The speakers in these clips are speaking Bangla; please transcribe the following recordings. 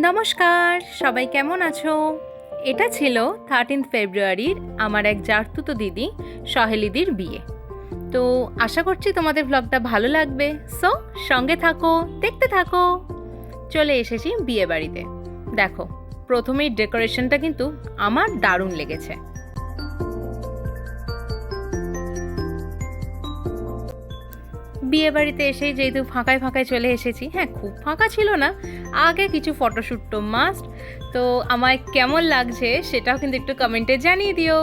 নমস্কার, সবাই কেমন আছো? এটা ছিল 13 ফেব্রুয়ারির আমার এক জারতুতো দিদি সহেলিদির বিয়ে। তো আশা করছি তোমাদের ব্লগটা ভালো লাগবে। সো সঙ্গে থাকো, দেখতে থাকো। চলে এসেছি বিয়ে বাড়িতে। দেখো, প্রথমেই ডেকোরেশনটা কিন্তু আমার দারুণ লেগেছে। বিয়ে বাড়িতে এসেই যেহেতু ফাঁকায় ফাঁকায় চলে এসেছি, হ্যাঁ খুব ফাঁকা ছিল না, আগে কিছু ফটোশ্যুট তো মাস্ট। তো আমায় কেমন লাগছে সেটাও কিন্তু একটু কমেন্টে জানিয়ে দিও।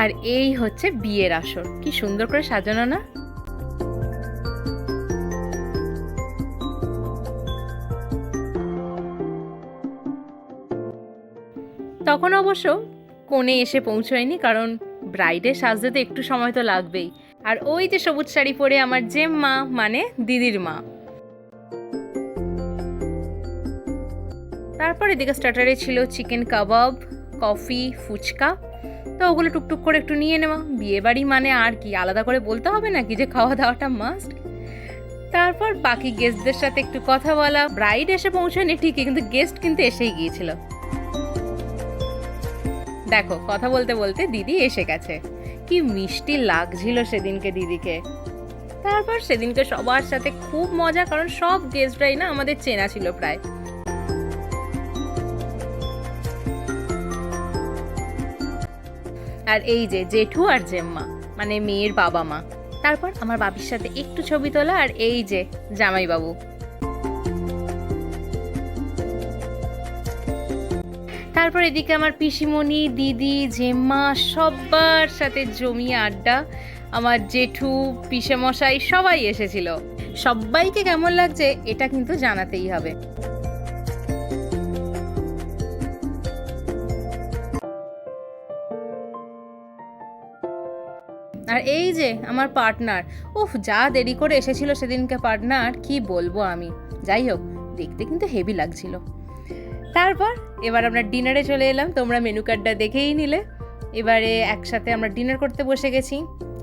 আর এই হচ্ছে বিয়ের আসর, কি সুন্দর করে সাজানো না? তখন অবশ্য কোণে এসে পৌঁছয়নি, কারণ ব্রাইডের সাজতে তো একটু সময় তো লাগবেই। আর ওই যে সবুজ শাড়ি পরে আমার জেম্মা, মানে দিদির মা। তারপর এদিকে স্টার্টারে ছিল চিকেন কাবাব, কফি, ফুচকা। তো ওগুলো টুকটুক করে একটু নিয়ে নেওয়া। বিয়ে বাড়ি মানে আর কি আলাদা করে বলতে হবে নাকি যে খাওয়া দাওয়াটা মাস্ট। তারপর বাকি গেস্টদের সাথে একটু কথা বলা। ব্রাইড এসে পৌঁছয়নি ঠিকই, কিন্তু গেস্ট কিন্তু এসেই গিয়েছিল। দেখো, কথা বলতে বলতে দিদি এসে গেছে। কি মিষ্টি লাগছিল সেদিনকে দিদিকে। তারপর সেদিনকে সবার সাথে খুব মজা, কারণ সব গেস্টরাই না আমাদের চেনা ছিল প্রায়। আর এই যে জেঠু আর জেম্মা, মানে মেয়ের বাবা মা। তারপর আমার বাবির সাথে একটু ছবি তোলা। আর এই যে জামাইবাবু। তারপর এদিকে আমার পিসিমণি, দিদি, জেম্মা সবার সাথে জমিয়ে আড্ডা। আমার জেঠু, পিসেমশাই সবাই এসেছিল। সবাইকে কেমন লাগছে এটা কিন্তু জানাতেই হবে। আর এই যে আমার পার্টনার, উফ যা দেরি করে এসেছিল সেদিনকে পার্টনার, কি বলবো আমি। যাই হোক, দেখতে কিন্তু হেভি লাগছিল। তারপর এবার আমরা ডিনারে চলে এলাম। তোমরা মেনু কার্ডটা দেখেই নিলে। এবারে একসাথে আমরা ডিনার করতে বসে গেছি।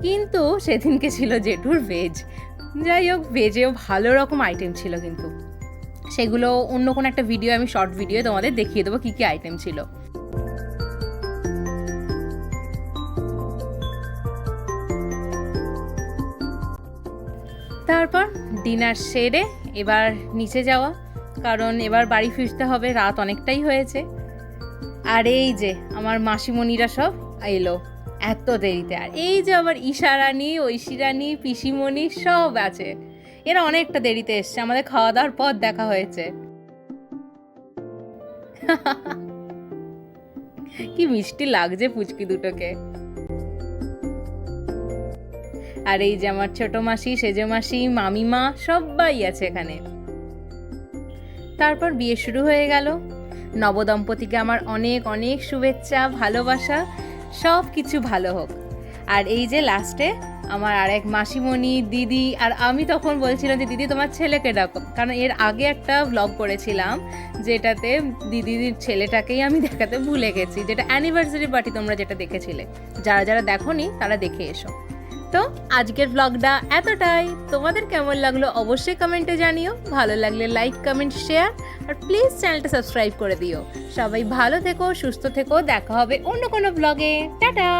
কিন্তু সেদিনকে ছিল জেঠুর ভেজ। যাই হোক, ভেজেও ভালো রকম আইটেম ছিল, কিন্তু সেগুলো অন্য কোনো একটা ভিডিও, আমি শর্ট ভিডিও তোমাদের দেখিয়ে দেবো কী কী আইটেম ছিল। তারপর ডিনার সেরে এবার নিচে যাওয়া, কারণ এবার বাড়ি ফিরতে হবে, রাত অনেকটাই হয়েছে। আর এই যে আমার মাসিমণিরা সব এলো এত দেরিতে। আর এই যে আবার ঈশারানী, ঐশীরানী, পিসিমণি সব আছে। এরা অনেকটা দেরিতে এসছে, আমাদের খাওয়া দাওয়ার পর দেখা হয়েছে। কি মিষ্টি লাগছে পুচকি দুটোকে। আর এই যে আমার ছোট মাসি, সেজো মাসি, মামিমা সবাই আছে এখানে। তারপর বিয়ে শুরু হয়ে গেল। নবদম্পতিকে আমার অনেক অনেক শুভেচ্ছা, ভালোবাসা, সব কিছু ভালো হোক। আর এই যে লাস্টে আমার আর এক মাসিমণি, দিদি আর আমি তখন বলছিলাম যে দিদি তোমার ছেলেকে ডাকো, কারণ এর আগে একটা ব্লগ করেছিলাম যেটাতে দিদির ছেলেটাকেই আমি দেখাতে ভুলে গেছি, যেটা অ্যানিভার্সারি পার্টি তোমরা যেটা দেখেছিলে। যারা যারা দেখোনি তারা দেখে এসো। তো আজকের ব্লগটা এতটাই। তোমাদের কেমন লাগলো অবশ্যই কমেন্টে জানিও। ভালো লাগলে লাইক, কমেন্ট, শেয়ার, আর প্লিজ চ্যানেলটা সাবস্ক্রাইব করে দিও। সবাই ভালো থেকো, সুস্থ থেকো। দেখা হবে অন্য কোনো ব্লগে। টাটা।